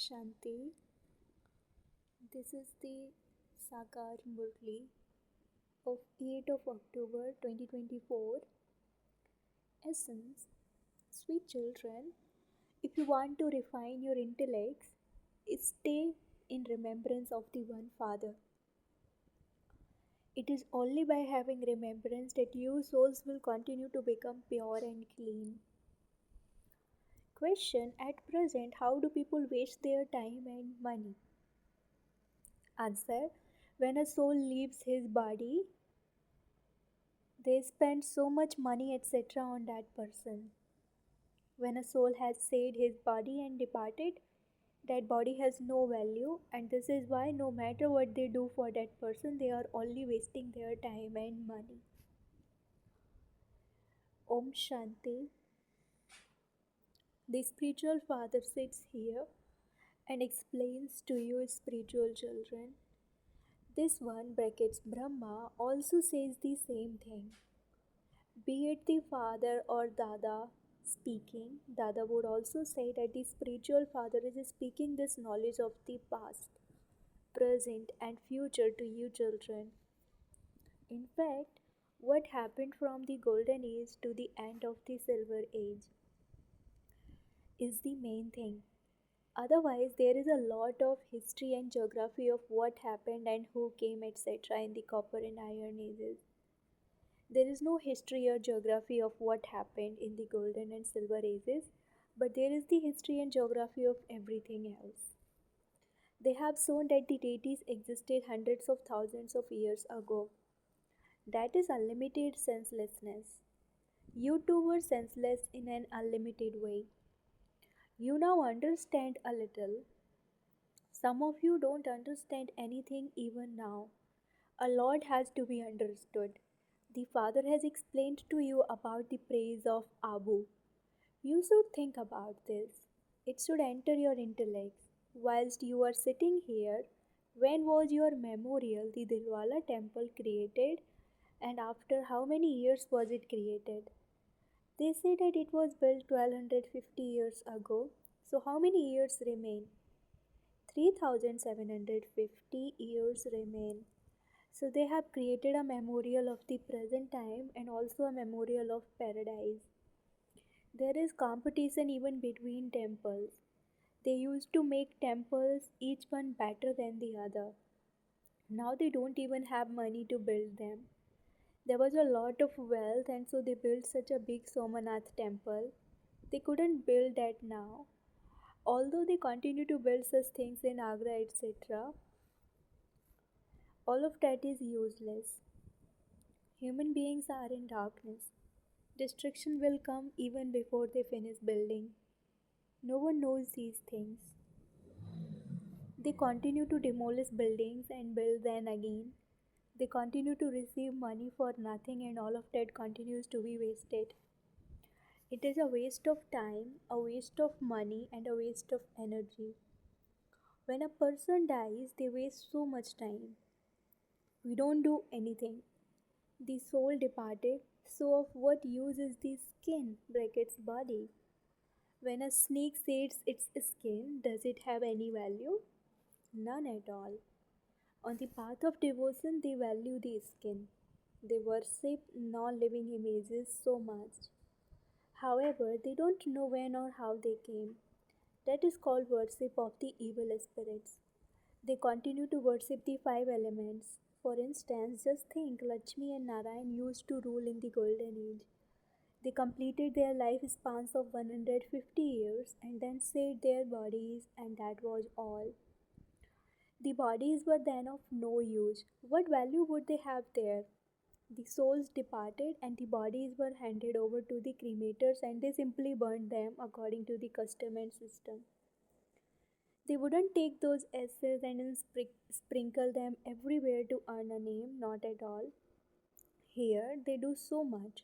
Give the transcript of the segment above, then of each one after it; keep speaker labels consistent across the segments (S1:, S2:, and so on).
S1: Shanti. This is the Sakar Murli of 8th of October 2024. Essence. Sweet children, if you want to refine your intellects, stay in remembrance of the one Father. It is only by having remembrance that your souls will continue to become pure and clean. Question. At present, how do people waste their time and money? Answer. When a soul leaves his body, they spend so much money, etc., on that person. When a soul has said his body and departed, that body has no value, and this is why no matter what they do for that person, they are only wasting their time and money. Om Shanti. The spiritual father sits here and explains to you, spiritual children. This one brackets Brahma also says the same thing. Be it the father or Dada speaking, Dada would also say that the spiritual father is speaking this knowledge of the past, present, and future to you children. In fact, what happened from the golden age to the end of the silver age is the main thing. Otherwise, there is a lot of history and geography of what happened and who came, etc., in the copper and iron ages. There is no history or geography of what happened in the golden and silver ages, but there is the history and geography of everything else. They have shown that the deities existed hundreds of thousands of years ago. That is unlimited senselessness. You too were senseless in an unlimited way. You now understand a little. Some of you don't understand anything even now. A lot has to be understood. The Father has explained to you about the praise of Abu. You should think about this. It should enter your intellect. Whilst you are sitting here, when was your memorial, the Dilwala temple, created? And after how many years was it created? They say that it was built 1250 years ago. So how many years remain? 3750 years remain. So they have created a memorial of the present time and also a memorial of paradise. There is competition even between temples. They used to make temples, each one better than the other. Now they don't even have money to build them. There was a lot of wealth, and so they built such a big Somanath temple. They couldn't build that now. Although they continue to build such things in Agra, etc., all of that is useless. Human beings are in darkness. Destruction will come even before they finish building. No one knows these things. They continue to demolish buildings and build them again. They continue to receive money for nothing, and all of that continues to be wasted. It is a waste of time, a waste of money, and a waste of energy. When a person dies, they waste so much time. We don't do anything. The soul departed, so of what use is the skin brackets body? When a snake sheds its skin, does it have any value? None at all. On the path of devotion, they value the skin. They worship non living images so much. However, they don't know when or how they came. That is called worship of the evil spirits. They continue to worship the five elements. For instance, just think Lakshmi and Narayan used to rule in the golden age. They completed their lifespans of 150 years and then saved their bodies, and that was all. The bodies were then of no use. What value would they have there? The souls departed and the bodies were handed over to the cremators, and they simply burned them according to the custom and system. They wouldn't take those ashes and then sprinkle them everywhere to earn a name, not at all. Here they do so much.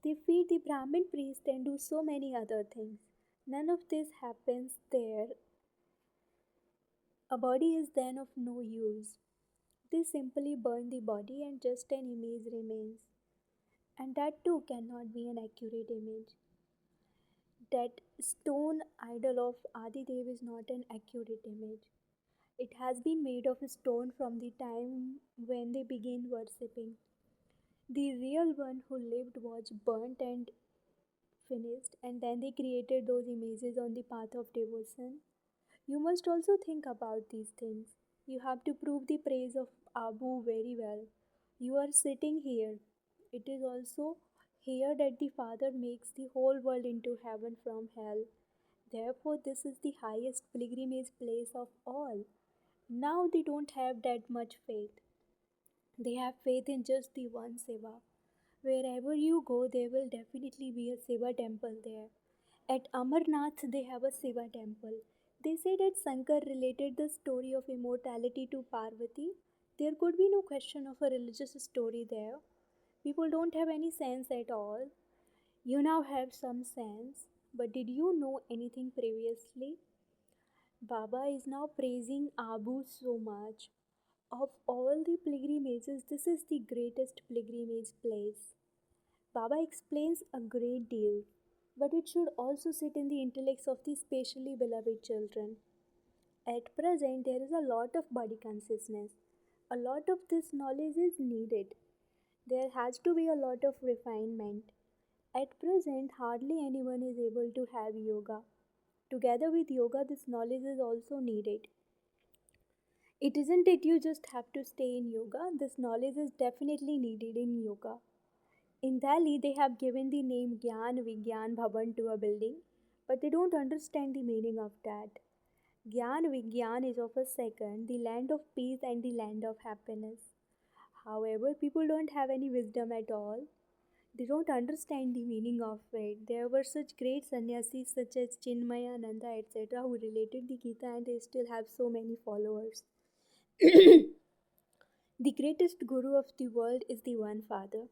S1: They feed the Brahmin priest and do so many other things. None of this happens there. A body is then of no use. They simply burn the body and just an image remains. And that too cannot be an accurate image. That stone idol of Adidev is not an accurate image. It has been made of stone from the time when they began worshipping. The real one who lived was burnt and finished, and then they created those images on the path of devotion. You must also think about these things. You have to prove the praise of Abu very well. You are sitting here. It is also here that the Father makes the whole world into heaven from hell. Therefore, this is the highest pilgrimage place of all. Now they don't have that much faith. They have faith in just the one Seva. Wherever you go, there will definitely be a Shiva temple there. At Amarnath, they have a Shiva temple. They say that Shankar related the story of immortality to Parvati. There could be no question of a religious story there. People don't have any sense at all. You now have some sense, but did you know anything previously? Baba is now praising Abu so much. Of all the pilgrimages, this is the greatest pilgrimage place. Baba explains a great deal, but it should also sit in the intellects of the specially beloved children. At present, there is a lot of body consciousness. A lot of this knowledge is needed. There has to be a lot of refinement. At present, hardly anyone is able to have yoga. Together with yoga, this knowledge is also needed. It isn't that you just have to stay in yoga, this knowledge is definitely needed in yoga. In Delhi, they have given the name Gyan Vigyan Bhavan to a building, but they don't understand the meaning of that. Gyan Vigyan is of a second, the land of peace and the land of happiness. However, people don't have any wisdom at all. They don't understand the meaning of it. There were such great sannyasis such as Chinmayananda, etc., who related the Gita and they still have so many followers. The greatest guru of the world is the one father.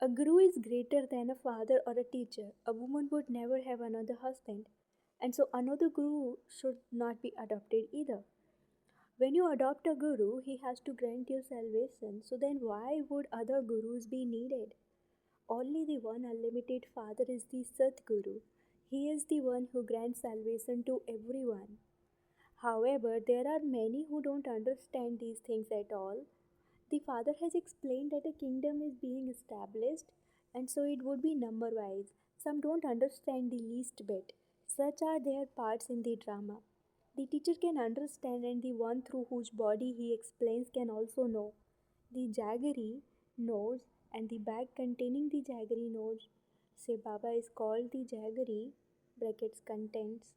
S1: A guru is greater than a father or a teacher. A woman would never have another husband, and so another guru should not be adopted either. When you adopt a guru, he has to grant you salvation. So then, why would other gurus be needed? Only the one unlimited Father is the Sadguru. He is the one who grants salvation to everyone. However, there are many who don't understand these things at all. The Father has explained that a kingdom is being established, and so it would be number wise. Some don't understand the least bit. Such are their parts in the drama. The teacher can understand, and the one through whose body he explains can also know. The jaggery knows, and the bag containing the jaggery knows. Say Baba is called the jaggery, brackets contents.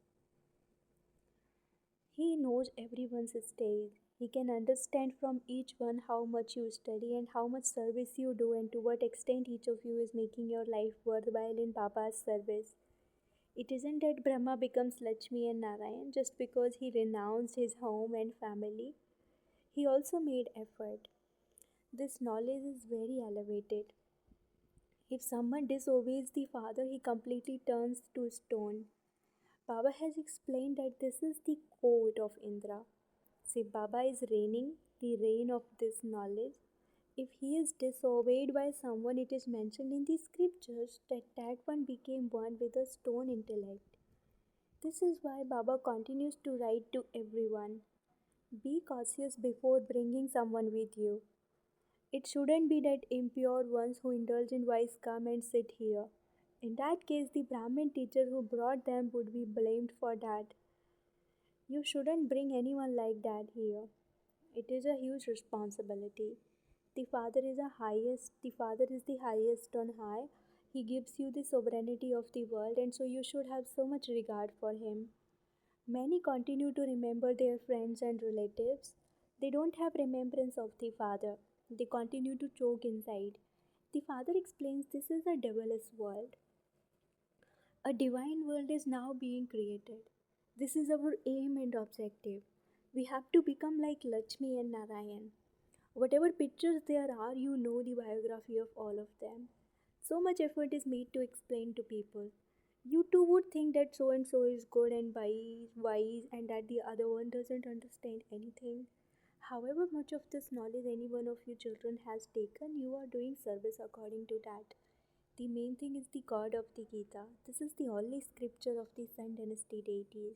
S1: He knows everyone's stage. He can understand from each one how much you study and how much service you do, and to what extent each of you is making your life worthwhile in Baba's service. It isn't that Brahma becomes Lakshmi and Narayan just because he renounced his home and family. He also made effort. This knowledge is very elevated. If someone disobeys the Father, he completely turns to stone. Baba has explained that this is the court of Indra. See, Baba is reigning the reign of this knowledge. If he is disobeyed by someone, it is mentioned in the scriptures that that one became one with a stone intellect. This is why Baba continues to write to everyone. Be cautious before bringing someone with you. It shouldn't be that impure ones who indulge in vice come and sit here. In that case, the Brahmin teacher who brought them would be blamed for that. You shouldn't bring anyone like that here. It is a huge responsibility. The Father is the highest on high. He gives you the sovereignty of the world, and so you should have so much regard for him. Many continue to remember their friends and relatives. They don't have remembrance of the Father. They continue to choke inside. The Father explains this is a devilish world. A divine world is now being created. This is our aim and objective. We have to become like Lakshmi and Narayan. Whatever pictures there are, you know the biography of all of them. So much effort is made to explain to people. You too would think that so and so is good and wise, and that the other one doesn't understand anything. However much of this knowledge any one of you children has taken, you are doing service according to that. The main thing is the God of the Gita. This is the only scripture of the Sun Dynasty deities.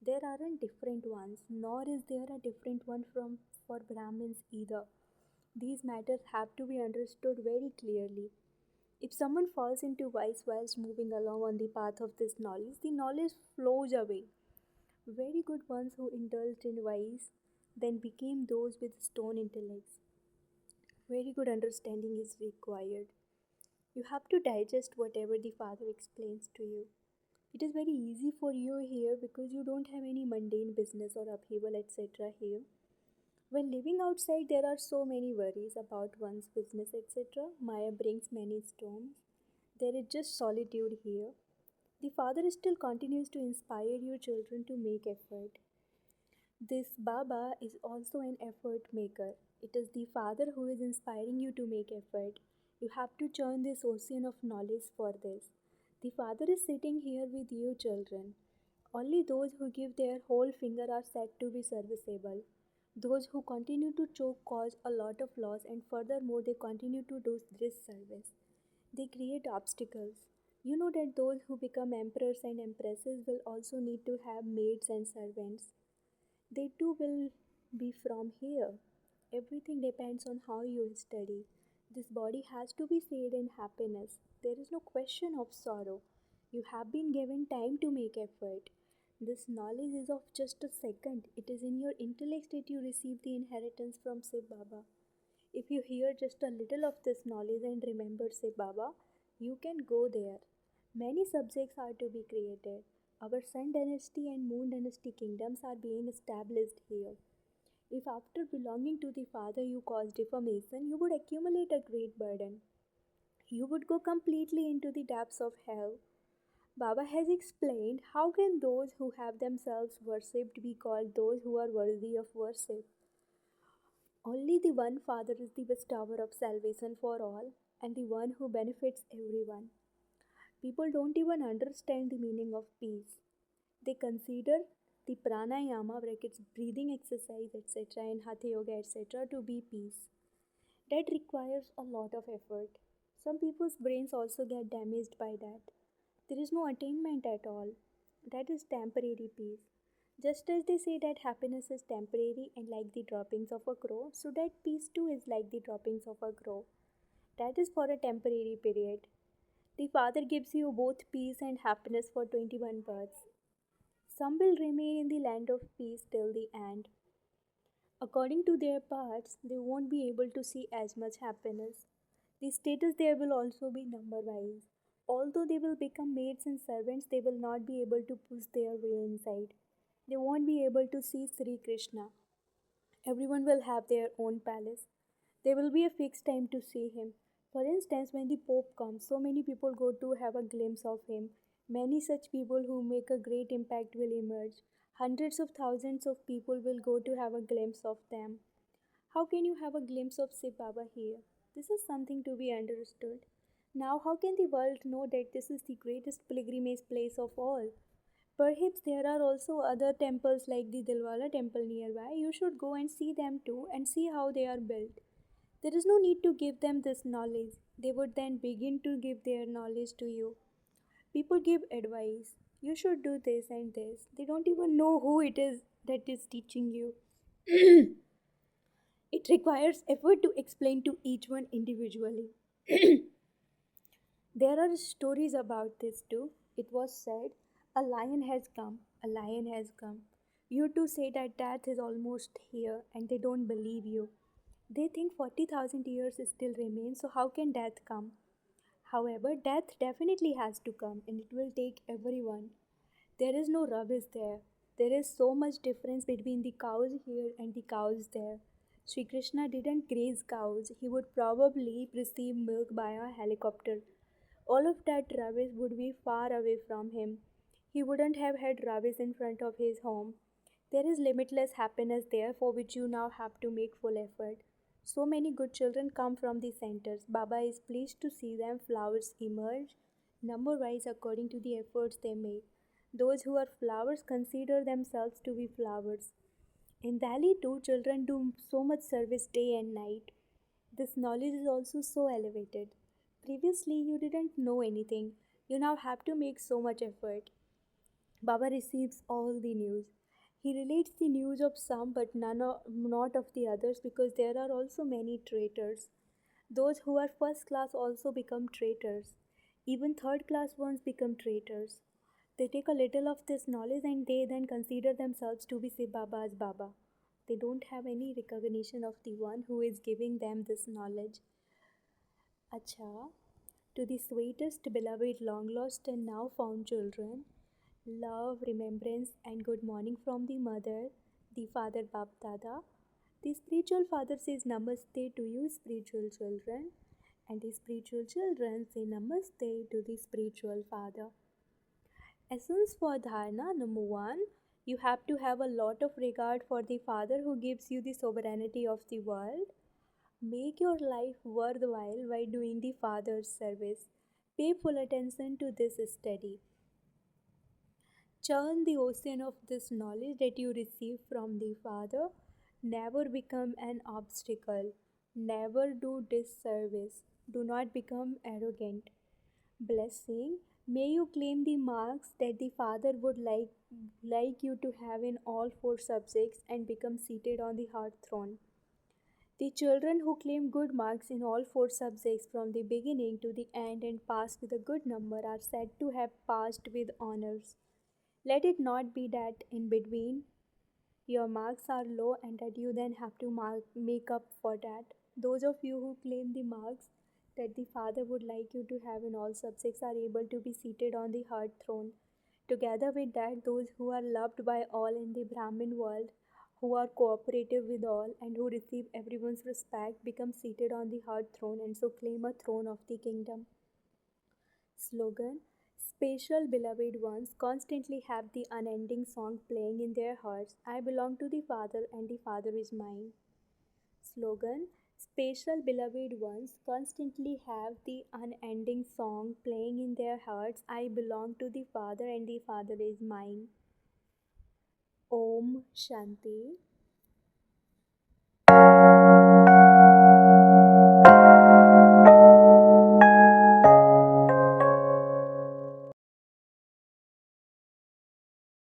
S1: There aren't different ones, nor is there a different one from for Brahmins either. These matters have to be understood very clearly. If someone falls into vice whilst moving along on the path of this knowledge, the knowledge flows away. Very good ones who indulged in vice then became those with stone intellects. Very good understanding is required. You have to digest whatever the Father explains to you. It is very easy for you here because you don't have any mundane business or upheaval, etc. here. When living outside, there are so many worries about one's business, etc. Maya brings many storms. There is just solitude here. The Father still continues to inspire your children to make effort. This Baba is also an effort maker. It is the Father who is inspiring you to make effort. You have to churn this ocean of knowledge for this. The Father is sitting here with you, children. Only those who give their whole finger are said to be serviceable. Those who continue to choke cause a lot of loss, and furthermore, they continue to do this service. They create obstacles. You know that those who become emperors and empresses will also need to have maids and servants. They too will be from here. Everything depends on how you study. This body has to be saved in happiness. There is no question of sorrow. You have been given time to make effort. This knowledge is of just a second. It is in your intellect that you receive the inheritance from Shiv Baba. If you hear just a little of this knowledge and remember Shiv Baba, you can go there. Many subjects are to be created. Our Sun Dynasty and Moon Dynasty kingdoms are being established here. If after belonging to the Father you cause defamation, you would accumulate a great burden. You would go completely into the depths of hell. Baba has explained how can those who have themselves worshipped be called those who are worthy of worship. Only the one Father is the bestower of salvation for all and the one who benefits everyone. People don't even understand the meaning of peace. They consider the pranayama brackets breathing exercise etc. and hatha yoga etc. to be peace. That requires a lot of effort. Some people's brains also get damaged by that. There is no attainment at all. That is temporary peace. Just as they say that happiness is temporary and like the droppings of a crow, so that peace too is like the droppings of a crow. That is for a temporary period. The Father gives you both peace and happiness for 21 births. Some will remain in the land of peace till the end. According to their paths, they won't be able to see as much happiness. The status there will also be number wise. Although they will become maids and servants, they will not be able to push their way inside. They won't be able to see Sri Krishna. Everyone will have their own palace. There will be a fixed time to see him. For instance, when the Pope comes, so many people go to have a glimpse of him. Many such people who make a great impact will emerge. Hundreds of thousands of people will go to have a glimpse of them. How can you have a glimpse of Shiv Baba here? This is something to be understood. Now, how can the world know that this is the greatest pilgrimage place of all? Perhaps there are also other temples like the Dilwala temple nearby. You should go and see them too and see how they are built. There is no need to give them this knowledge. They would then begin to give their knowledge to you. People give advice. You should do this and this. They don't even know who it is that is teaching you. It requires effort to explain to each one individually. There are stories about this too. It was said, a lion has come, a lion has come. You too say that death is almost here and they don't believe you. They think 40,000 years still remain, so how can death come? However, death definitely has to come and it will take everyone. There is no rubbish there. There is so much difference between the cows here and the cows there. Sri Krishna didn't graze cows, he would probably receive milk by a helicopter. All of that rubbish would be far away from him. He wouldn't have had rubbish in front of his home. There is limitless happiness there for which you now have to make full effort. So many good children come from the centers. Baba is pleased to see them flowers emerge, number wise according to the efforts they make. Those who are flowers consider themselves to be flowers. In Delhi too, children do so much service day and night. This knowledge is also so elevated. Previously, you didn't know anything. You now have to make so much effort. Baba receives all the news. He relates the news of some but not of the others because there are also many traitors. Those who are first class also become traitors. Even third class ones become traitors. They take a little of this knowledge and they then consider themselves to be Shiv Baba's Baba. They don't have any recognition of the one who is giving them this knowledge. Acha, to the sweetest, beloved, long lost, and now found children, love, remembrance, and good morning from the mother, the father Bap Dada. The spiritual father says Namaste to you, spiritual children, and the spiritual children say Namaste to the spiritual father. Essence for dharna number one, you have to have a lot of regard for the father who gives you the sovereignty of the world. Make your life worthwhile by doing the father's service. Pay full attention to this study. Churn the ocean of this knowledge that you receive from the Father. Never become an obstacle. Never do disservice. Do not become arrogant. Blessing. May you claim the marks that the Father would like you to have in all four subjects and become seated on the heart throne. The children who claim good marks in all four subjects from the beginning to the end and pass with a good number are said to have passed with honors. Let it not be that in between your marks are low and that you then have to make up for that. Those of you who claim the marks that the Father would like you to have in all subjects are able to be seated on the heart throne. Together with that, those who are loved by all in the Brahmin world, who are cooperative with all, and who receive everyone's respect, become seated on the heart throne and so claim a throne of the kingdom. Slogan. Special beloved ones constantly have the unending song playing in their hearts. I belong to the Father and the Father is mine. Slogan. Special beloved ones constantly have the unending song playing in their hearts. I belong to the Father and the Father is mine. Om Shanti.